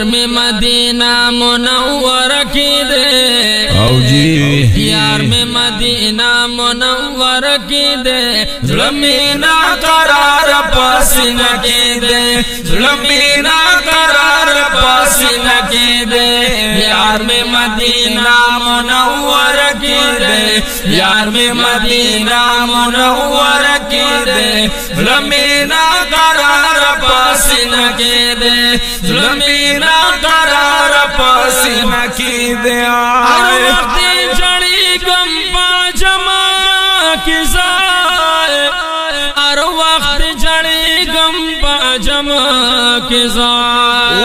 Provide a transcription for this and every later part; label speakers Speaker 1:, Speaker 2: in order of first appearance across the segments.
Speaker 1: यार में मदीना मुनव्वर की दे
Speaker 2: आओ जी
Speaker 1: यार में मदीना मुनव्वर की दे ज़ुल्मीना करार पसीना की दे ज़ुल्मीना करार पसीना की दे यार में मदीना मुनव्वर की दे यार में मदीना मुनव्वर की दे ज़ुल्मीना करार पसीना की दे ज़ुल्मीना करार पसीना की दे जड़ी गंपा जमा की जाए हर वक्त जड़ी गंपा जमा की जाए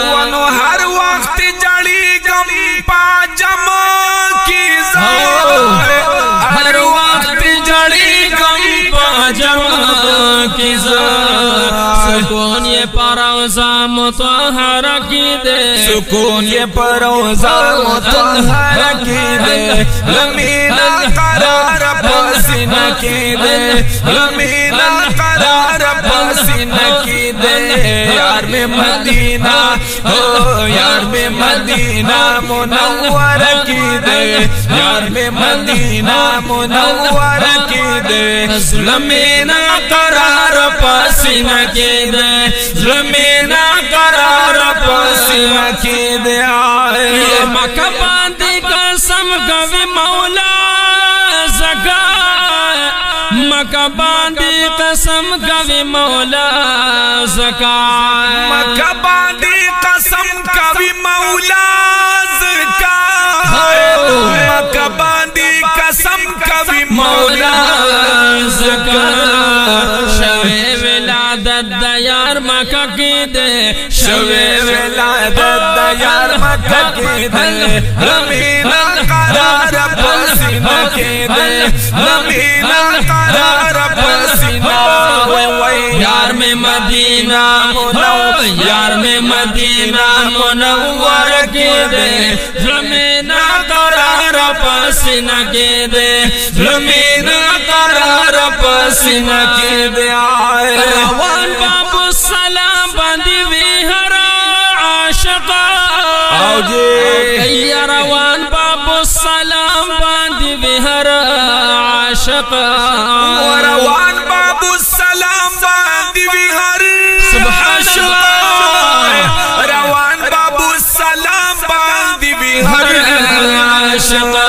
Speaker 2: हर वक्त जड़ी गंपा जमा की जाए
Speaker 1: हर वक्त जड़ी गंपा जमा की जाए सुकून ये परोसा मुतहर की दे
Speaker 2: सुकून ये परोसा मुतहर की दे ज़ुल्मीना करार पसीना की दे ज़ुल्मीना करार पसीना की दे यार में मदीना हो यार में मदीना मुनव्वर की दे यार में मदीना मुनव्वर की दे
Speaker 1: ज़ुल्मीना करार पसीना की दे ज़ुल्मीना करार पसीना की दे ये मक्का बांधी कसम कभी मौला ज़का मक्का बांधी कसम कभी मौला ज़का
Speaker 2: मक्का बांधी कसम कभी मौला ज़का मक्का बांधी कसम कभी मौला
Speaker 1: ज़का शवे विलादत दयार मक्का की दे
Speaker 2: शवे विलादत दयार मक्का की दे ज़ुल्मीना करार पसीना की दे ज़ुल्मीना करार पसीना
Speaker 1: यार में मदीना यार में मदीना मुनव्वर की दे ज़ुल्मीना करार पसीना की दे ज़ुल्मीना करार पसीना की दे रवान बाबू सलाम बंदी विहरा आशिका
Speaker 2: आओ जी
Speaker 1: रवान बाबू सलाम बंदी विहरा आशिका
Speaker 2: रवान बाबू सलाम बंदी विहरा
Speaker 1: सुभान अल्लाह
Speaker 2: रवान बाबू सलाम बंदी विहरा
Speaker 1: आशिका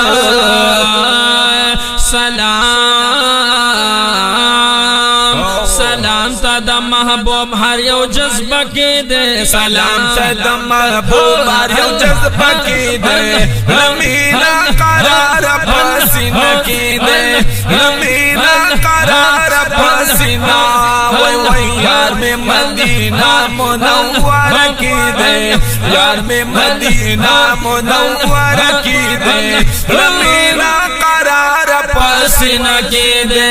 Speaker 1: सलाम तद महबूब हर यो जज्बा की दे
Speaker 2: सलाम तद महबूब हर यो जज्बा की दे ज़ुल्मीना करार पसीना की दे ज़ुल्मीना करार पसीना यार में मदीना मुनव्वर की दे यार में मदीना मुनव्वर की दे ज़ुल्मीना करार पसीना की दे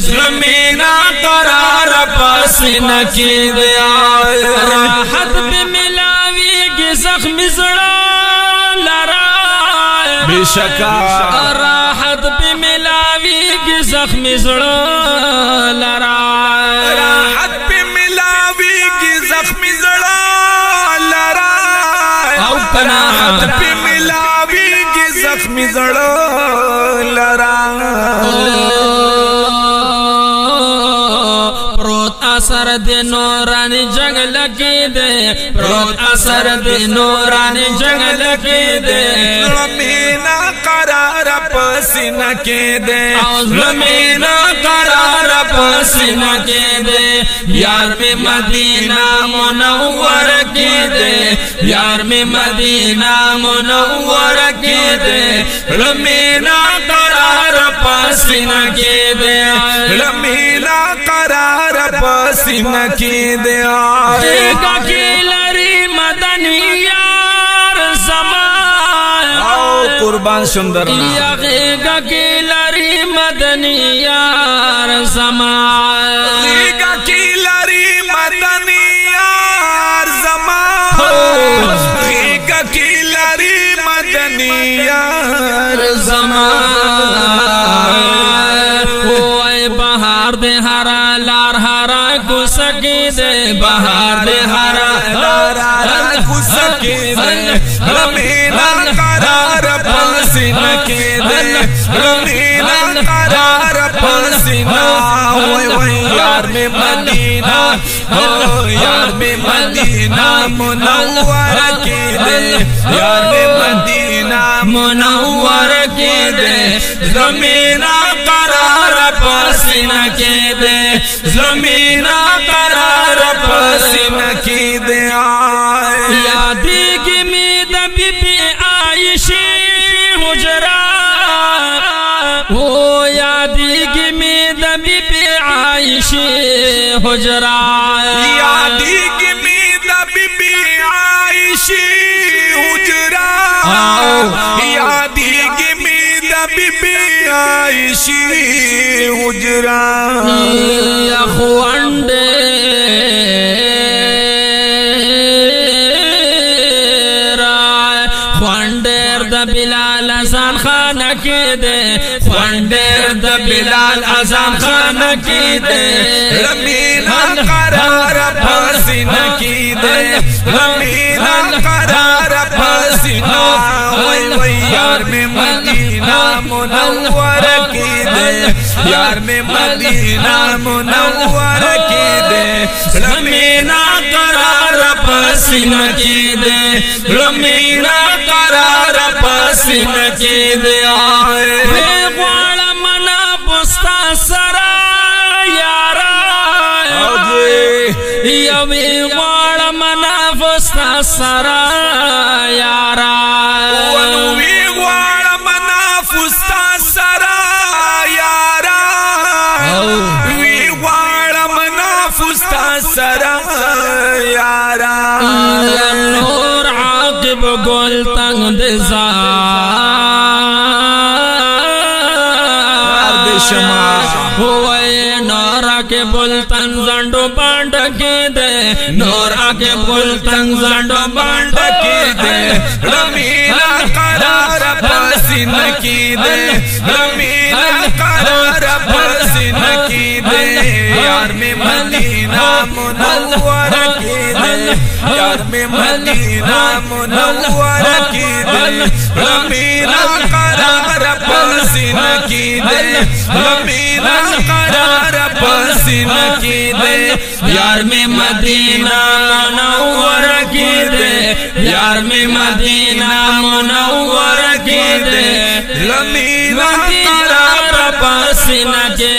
Speaker 2: ज़ुल्मीना करार पसीना की दे
Speaker 1: राहत पे मिलावी के जख्मी जड़ा लड़ा
Speaker 2: बेशका
Speaker 1: राहत पे मिलावी के जख्मी जड़ा लड़ा
Speaker 2: राहत पे मिलावी के जख्मी जड़ा लड़ा राहत पे मिलावी के जख्मी जड़ा लड़ा
Speaker 1: असर दे नूरानी जंगल की दे प्रोत असर दे नूरानी जंगल की दे
Speaker 2: ज़ुल्मीना करार पसीना की दे
Speaker 1: ज़ुल्मीना करार पसीना की दे यार में मदीना मुनव्वर की दे यार में मदीना मुनव्वर की दे ज़ुल्मीना करार पसीना की दे
Speaker 2: ज़ुल्मीना करार पसीना की दे
Speaker 1: लरी मदनी यार ज़मान
Speaker 2: कुर्बान सुंदर
Speaker 1: की लरी मदनी यार ज़मान
Speaker 2: की लरी मदनी यार ज़मान की लरी मदनी यार
Speaker 1: ज़मान बहार दे हरा लार हरा कुसकी दे बहार दे हरा
Speaker 2: खुश के दे रमीना करार पसीना के दे रमीना करार पसीना ओए ओए यार में मदीना हो यार में मदीना मुनव्वर के दे यार में मदीना
Speaker 1: मुनव्वर के दे ज़मीना करार पसीना के दे ज़मीना करार पसीना
Speaker 2: के दे
Speaker 1: यादी की मीद बीबी आयशा हुजरा हो यादी की मीद बीबी आयशा हुजरा
Speaker 2: यादी की मीद बीबी आयशा हुजरा यादी की मीद बीबी आयशा हुजरा
Speaker 1: या ख्वांडे बिलाल अज़ान खान के दे फंडेर द बिलाल अज़ान खान के दे
Speaker 2: रमीना करार पसीना की दे रमीना करार पसीना ओए ओए यार में मदीना मुनव्वर की दे यार में मदीना मुनव्वर की दे
Speaker 1: रमीना करार पसीना की दे रमीना करार पसीना की दे मना पुस्ता सरा यारा यमी वाड़ मना पुस्ता सरा यारा
Speaker 2: वाड़ मना पुस्ता सरा यारा वाड़ मना पुस्ता सरा यारा
Speaker 1: नूर आकिब गोल तंग दिजा हुए नौरा के बुलतन जंडो बांड के दे नौरा के बुलतन जंडो बांड के दे
Speaker 2: रमीना करार पसीना की दे रमीना करार पसीना की दे यार में मदीना मुनव्वर की दे यार में मदीना मुनव्वर की दे रमीना करार पसीना की दे रमीना करार पसीना की दे
Speaker 1: यार में मदीना मुनव्वर की दे यार में मदीना मुनव्वर की दे
Speaker 2: रमीना
Speaker 1: करार पसीना के